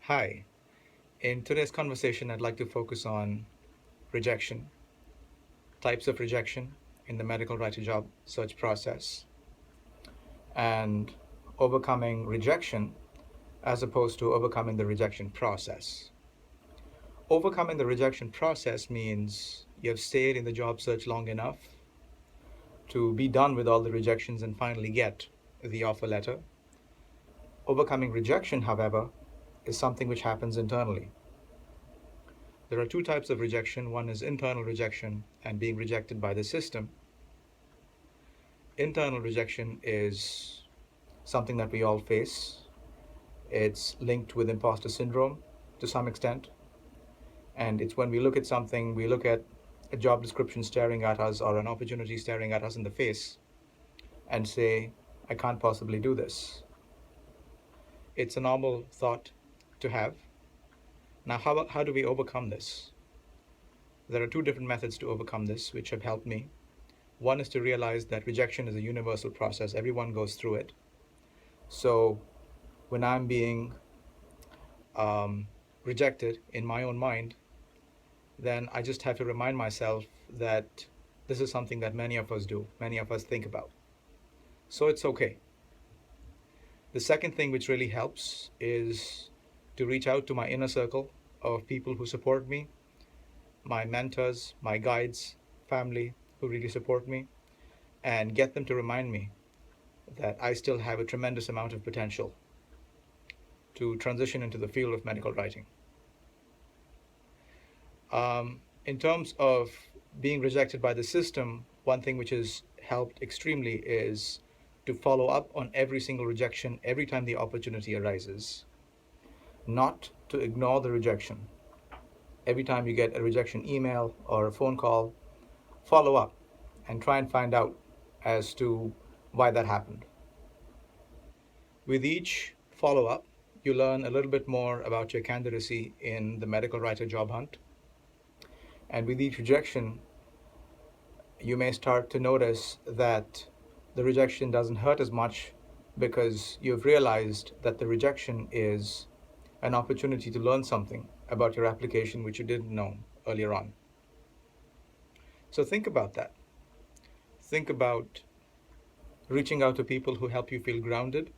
Hi. In today's conversation, I'd like to focus on rejection, types of rejection in the medical writer job search process, and overcoming rejection as opposed to overcoming the rejection process. Overcoming the rejection process means you have stayed in the job search long enough to be done with all the rejections and finally get the offer letter. Overcoming rejection, however, is something which happens internally. There are two types of rejection. One is internal rejection and being rejected by the system. Internal rejection is something that we all face. It's linked with imposter syndrome to some extent. And it's when we look at something, we look at a job description staring at us or an opportunity staring at us in the face and say, I can't possibly do this. It's a normal thought to have. Now, how do we overcome this? There are two different methods to overcome this, which have helped me. One is to realize that rejection is a universal process. Everyone goes through it. So when I'm being rejected in my own mind, then I just have to remind myself that this is something that many of us do, many of us think about. So it's okay. The second thing which really helps is to reach out to my inner circle of people who support me, my mentors, my guides, family who really support me, and get them to remind me that I still have a tremendous amount of potential to transition into the field of medical writing. In terms of being rejected by the system, one thing which has helped extremely is to follow up on every single rejection every time the opportunity arises, not to ignore the rejection. Every time you get a rejection email or a phone call, follow up and try and find out as to why that happened. With each follow up, you learn a little bit more about your candidacy in the medical writer job hunt. And with each rejection, you may start to notice that the rejection doesn't hurt as much because you've realized that the rejection is an opportunity to learn something about your application which you didn't know earlier on. So think about that. Think about reaching out to people who help you feel grounded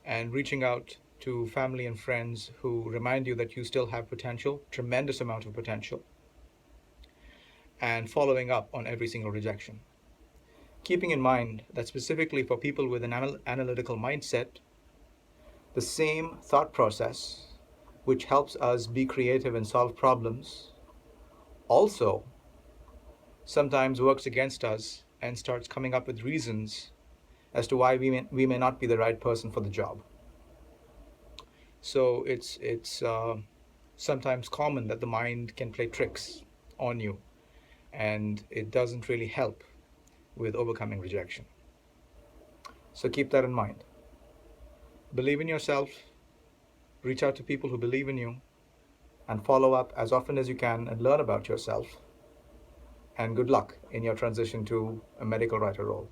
and reaching out to family and friends who remind you that you still have potential, tremendous amount of potential, and following up on every single rejection. Keeping in mind that specifically for people with an analytical mindset, the same thought process, which helps us be creative and solve problems, also sometimes works against us and starts coming up with reasons as to why we may not be the right person for the job. So it's sometimes common that the mind can play tricks on you, and it doesn't really help with overcoming rejection. So keep that in mind. Believe in yourself, reach out to people who believe in you, and follow up as often as you can and learn about yourself. And good luck in your transition to a medical writer role.